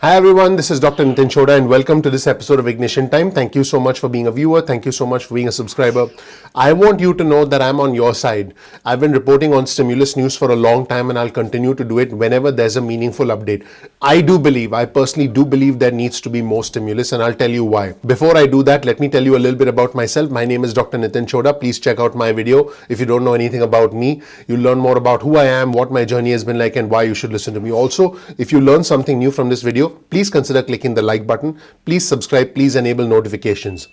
Hi everyone, this is Dr. Chhoda and welcome to this episode of Ignition Time. Thank you so much for being a viewer. Thank you so much for being a subscriber. I want you to know that I'm on your side. I've been reporting on stimulus news for a long time and I'll continue to do it whenever there's a meaningful update. I personally do believe there needs to be more stimulus and I'll tell you why. Before I do that, let me tell you a little bit about myself. My name is Dr. Chhoda. Please check out my video. If you don't know anything about me, you'll learn more about who I am, what my journey has been like and why you should listen to me. Also, if you learn something new from this video, please consider clicking the like button. Please subscribe. Please enable notifications.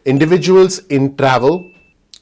Individuals in travel,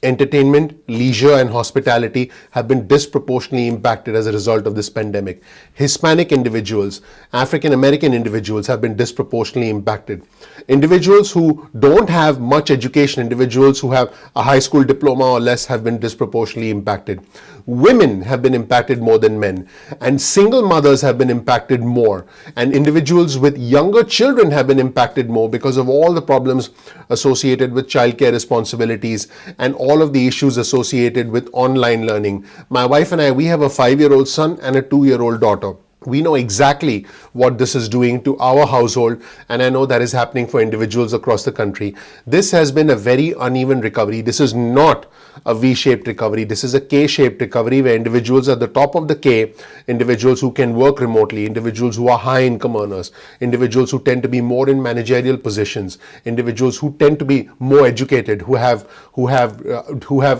entertainment, leisure, and hospitality have been disproportionately impacted as a result of this pandemic. Hispanic individuals, African American individuals have been disproportionately impacted. Individuals who don't have much education, individuals who have a high school diploma or less have been disproportionately impacted. Women have been impacted more than men, and single mothers have been impacted more, and individuals with younger children have been impacted more because of all the problems associated with childcare responsibilities and all of the issues associated with online learning. My wife and I, we have a 5-year-old son and a 2-year-old daughter. We know exactly what this is doing to our household, and I know that is happening for individuals across the country. This has been a very uneven recovery. This is not a V-shaped recovery. This is a K-shaped recovery where individuals at the top of the K, individuals who can work remotely, individuals who are high income earners, individuals who tend to be more in managerial positions, individuals who tend to be more educated, who have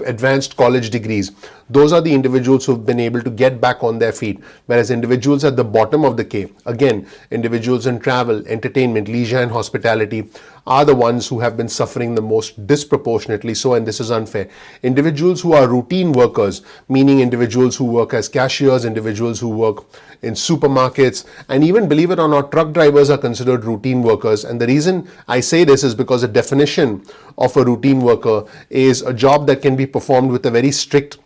advanced college degrees. Those are the individuals who have been able to get back on their feet, whereas individuals at the bottom of the K, again, individuals in travel, entertainment, leisure, and hospitality, are the ones who have been suffering the most disproportionately so, and this is unfair. Individuals who are routine workers, meaning individuals who work as cashiers, individuals who work in supermarkets, and even, believe it or not, truck drivers are considered routine workers. And the reason I say this is because the definition of a routine worker is a job that can be performed with a very strict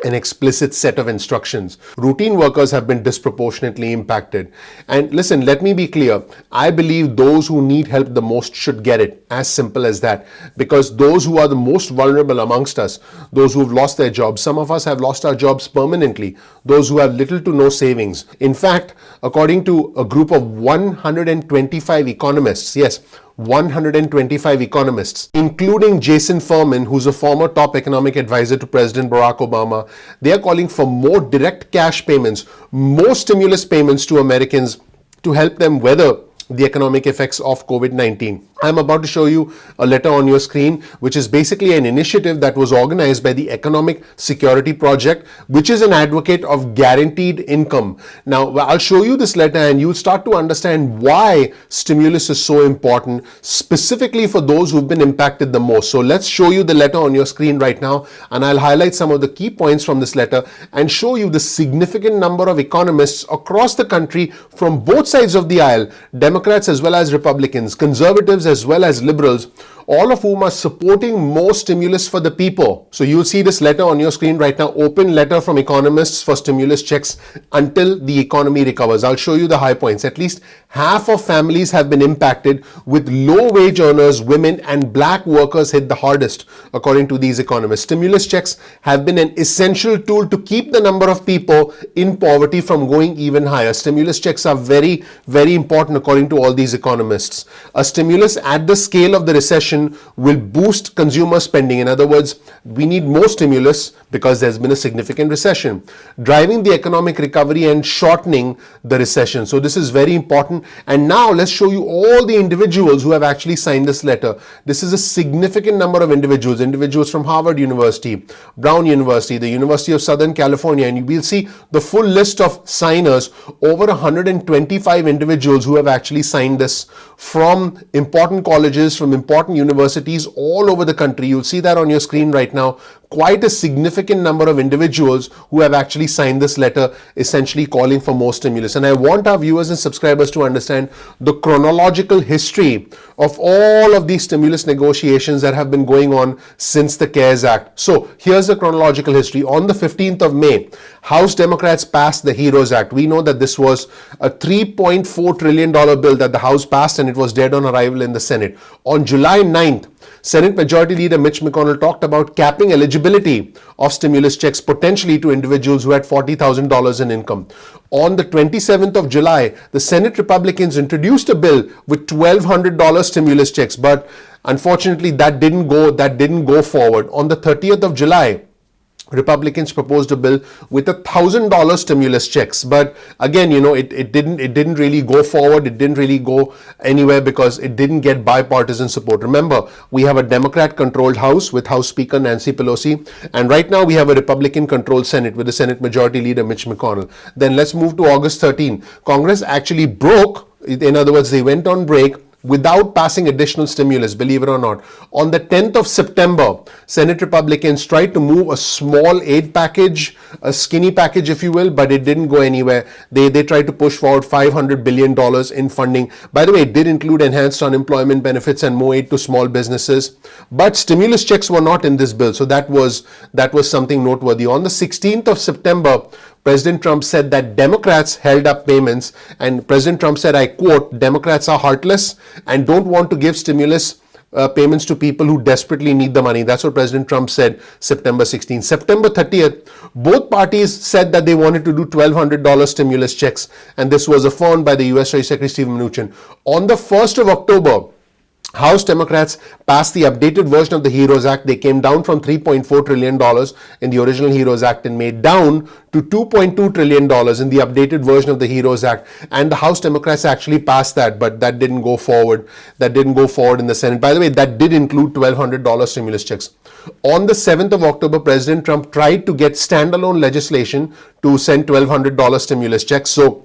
an explicit set of instructions. Routine workers have been disproportionately impacted. And listen, let me be clear. I believe those who need help the most should get it. As simple as that. Because those who are the most vulnerable amongst us, those who have lost their jobs, some of us have lost our jobs permanently, those who have little to no savings. In fact, according to a group of 125 economists, yes, 125 economists, including Jason Furman, who's a former top economic advisor to President Barack Obama, they are calling for more direct cash payments, more stimulus payments to Americans to help them weather the economic effects of COVID-19. I'm about to show you a letter on your screen, which is basically an initiative that was organized by the Economic Security Project, which is an advocate of guaranteed income. Now, I'll show you this letter and you'll start to understand why stimulus is so important, specifically for those who've been impacted the most. So let's show you the letter on your screen right now, and I'll highlight some of the key points from this letter and show you the significant number of economists across the country from both sides of the aisle, Democrats as well as Republicans, conservatives as well as liberals, all of whom are supporting more stimulus for the people. So you'll see this letter on your screen right now, open letter from economists for stimulus checks until the economy recovers. I'll show you the high points. At least half of families have been impacted, with low wage earners, women, and black workers hit the hardest, according to these economists. Stimulus checks have been an essential tool to keep the number of people in poverty from going even higher. Stimulus checks are very, very important, according to all these economists. A stimulus at the scale of the recession will boost consumer spending. In other words, we need more stimulus because there's been a significant recession, driving the economic recovery and shortening the recession. So this is very important. And now let's show you all the individuals who have actually signed this letter. This is a significant number of individuals from Harvard University, Brown University, the University of Southern California, and you will see the full list of signers, over 125 individuals who have actually signed this from important colleges, from important universities all over the country. You'll see that on your screen right now. Quite a significant number of individuals who have actually signed this letter, essentially calling for more stimulus. And I want our viewers and subscribers to understand the chronological history of all of these stimulus negotiations that have been going on since the CARES Act. So here's the chronological history. On the 15th of May, House Democrats passed the HEROES Act. We know that this was a $3.4 trillion bill that the House passed, and it was dead on arrival in the Senate. On July 9th, Senate Majority Leader Mitch McConnell talked about capping eligibility of stimulus checks potentially to individuals who had $40,000 in income. On the 27th of July, the Senate Republicans introduced a bill with $1,200 stimulus checks, but unfortunately that didn't go forward. On the 30th of July, Republicans proposed a bill with $1,000 stimulus checks, but again, it didn't really go forward. It didn't really go anywhere because it didn't get bipartisan support. Remember, we have a Democrat-controlled House with House Speaker Nancy Pelosi, and right now we have a Republican-controlled Senate with the Senate Majority Leader Mitch McConnell. Then let's move to August 13. Congress actually broke. In other words, they went on break without passing additional stimulus, believe it or not. On the 10th of September, Senate Republicans tried to move a small aid package, a skinny package if you will, but it didn't go anywhere. They tried to push forward $500 billion in funding. By the way, it did include enhanced unemployment benefits and more aid to small businesses. But stimulus checks were not in this bill, so that was something noteworthy. On the 16th of September, President Trump said that Democrats held up payments, and President Trump said, I quote, Democrats are heartless and don't want to give stimulus payments to people who desperately need the money. That's what President Trump said September 16th. September 30th, both parties said that they wanted to do $1,200 stimulus checks, and this was affirmed by the U.S. Treasury Secretary Stephen Mnuchin. On the 1st of October, House Democrats passed the updated version of the HEROES Act. They came down from $3.4 trillion in the original HEROES Act and made down to $2.2 trillion in the updated version of the HEROES Act. And the House Democrats actually passed that, but that didn't go forward. That didn't go forward in the Senate. By the way, that did include $1,200 stimulus checks. On the 7th of October, President Trump tried to get standalone legislation to send $1,200 stimulus checks. So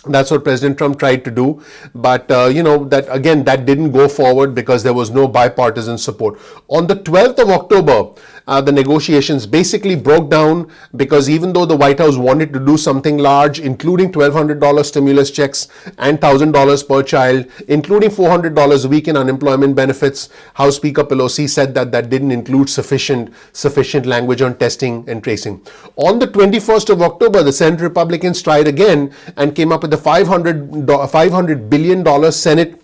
that's what President Trump tried to do, but that didn't go forward because there was no bipartisan support. On the 12th of October, the negotiations basically broke down because even though the White House wanted to do something large, including $1,200 stimulus checks and $1,000 per child, including $400 a week in unemployment benefits, House Speaker Pelosi said that didn't include sufficient language on testing and tracing. On the 21st of October, the Senate Republicans tried again and came up with the $500 billion Senate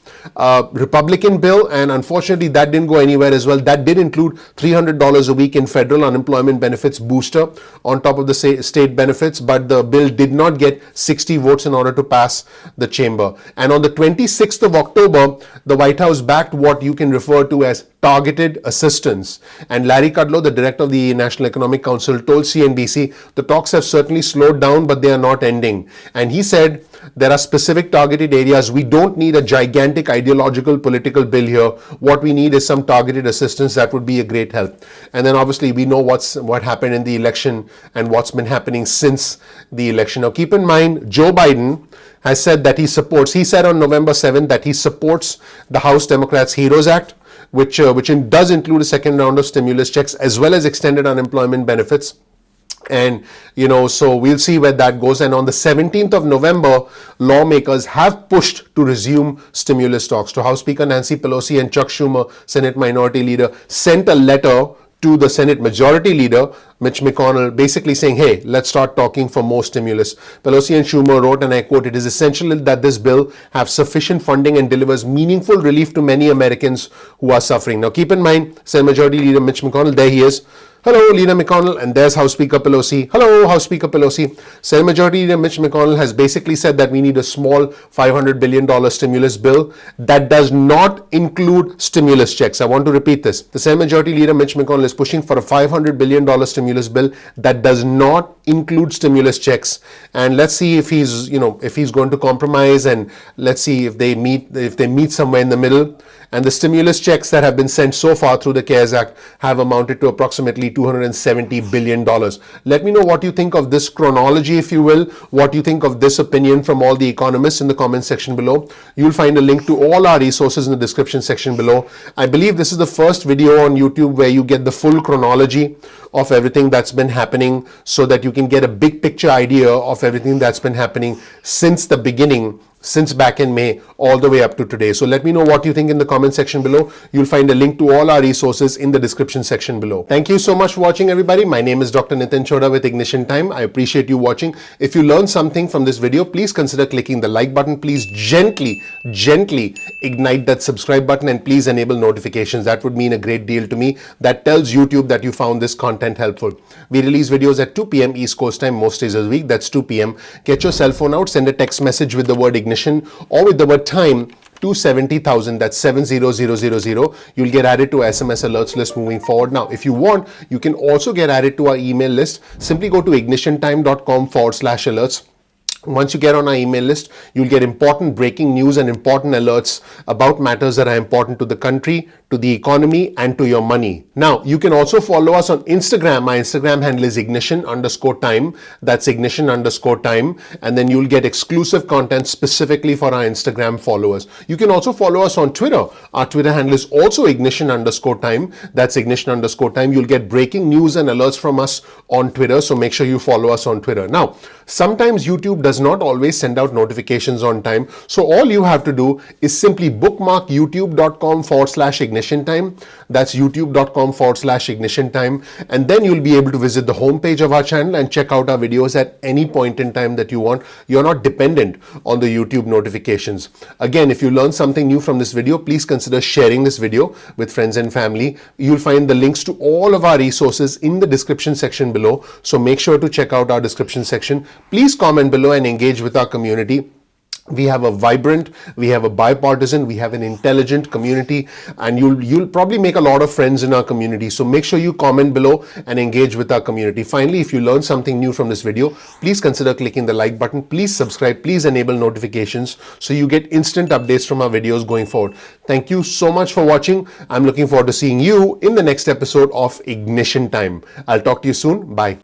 Republican bill, and unfortunately that didn't go anywhere as well. That did include $300 a week in federal unemployment benefits booster on top of the state benefits, but the bill did not get 60 votes in order to pass the chamber. And on the 26th of October, the White House backed what you can refer to as targeted assistance. And Larry Kudlow, the director of the National Economic Council, told CNBC, the talks have certainly slowed down, but they are not ending. And he said, there are specific targeted areas. We don't need a gigantic ideological political bill here. What we need is some targeted assistance. That would be a great help. And then obviously we know what happened in the election and what's been happening since the election. Now keep in mind, Joe Biden has said that he said on November 7th that he supports the House Democrats' HEROES Act, which does include a second round of stimulus checks as well as extended unemployment benefits. And so we'll see where that goes. And on the 17th of November, lawmakers have pushed to resume stimulus talks. To House Speaker Nancy Pelosi and Chuck Schumer, Senate Minority Leader, sent a letter to the Senate Majority Leader Mitch McConnell, basically saying, hey, let's start talking for more stimulus. Pelosi and Schumer wrote, and I quote, it is essential that this bill have sufficient funding and delivers meaningful relief to many Americans who are suffering. Now keep in mind, Senate Majority Leader Mitch McConnell, there he is. Hello, Leader McConnell, and there's House Speaker Pelosi. Hello, House Speaker Pelosi. Senate Majority Leader Mitch McConnell has basically said that we need a small $500 billion stimulus bill that does not include stimulus checks. I want to repeat this. The Senate Majority Leader Mitch McConnell is pushing for a $500 billion stimulus bill that does not include stimulus checks. And let's see if he's going to compromise, and let's see if they meet somewhere in the middle. And the stimulus checks that have been sent so far through the CARES Act have amounted to approximately $270 billion. Let me know what you think of this chronology, if you will, what you think of this opinion from all the economists in the comment section below. You'll find a link to all our resources in the description section below. I believe this is the first video on YouTube where you get the full chronology of everything that's been happening, so that you can get a big picture idea of everything that's been happening since the beginning since back in May all the way up to today. So let me know what you think in the comment section below. You'll find a link to all our resources in the description section below. Thank you so much for watching, everybody. My name is Dr. Nitin Chhoda with Ignition Time. I appreciate you watching. If you learned something from this video, please consider clicking the like button. Please gently ignite that subscribe button, and please enable notifications. That would mean a great deal to me. That tells YouTube that you found this content helpful. We release videos at 2 p.m. East Coast time most days of the week. That's 2 p.m. Get your cell phone out, send a text message with the word ignition or with the word time to 70,000, that's 70000. You'll get added to SMS alerts list moving forward. Now, if you want, you can also get added to our email list. Simply go to ignitiontime.com/alerts. Once you get on our email list, you'll get important breaking news and important alerts about matters that are important to the country, to the economy, and to your money. Now, you can also follow us on Instagram. My Instagram handle is ignition_time. That's ignition_time. And then you'll get exclusive content specifically for our Instagram followers. You can also follow us on Twitter. Our Twitter handle is also ignition_time. That's ignition_time. You'll get breaking news and alerts from us on Twitter. So make sure you follow us on Twitter. Now, sometimes YouTube does not always send out notifications on time. So all you have to do is simply bookmark youtube.com/ignition time. That's youtube.com/ignition time. And then you'll be able to visit the homepage of our channel and check out our videos at any point in time that you want. You're not dependent on the YouTube notifications. Again, if you learned something new from this video, please consider sharing this video with friends and family. You'll find the links to all of our resources in the description section below. So make sure to check out our description section. Please comment below and engage with our community. We have a vibrant, we have a bipartisan, we have an intelligent community, and you'll probably make a lot of friends in our community. So make sure you comment below and engage with our community. Finally, if you learned something new from this video, please consider clicking the like button. Please subscribe. Please enable notifications so you get instant updates from our videos going forward. Thank you so much for watching. I'm looking forward to seeing you in the next episode of Ignition Time. I'll talk to you soon. Bye.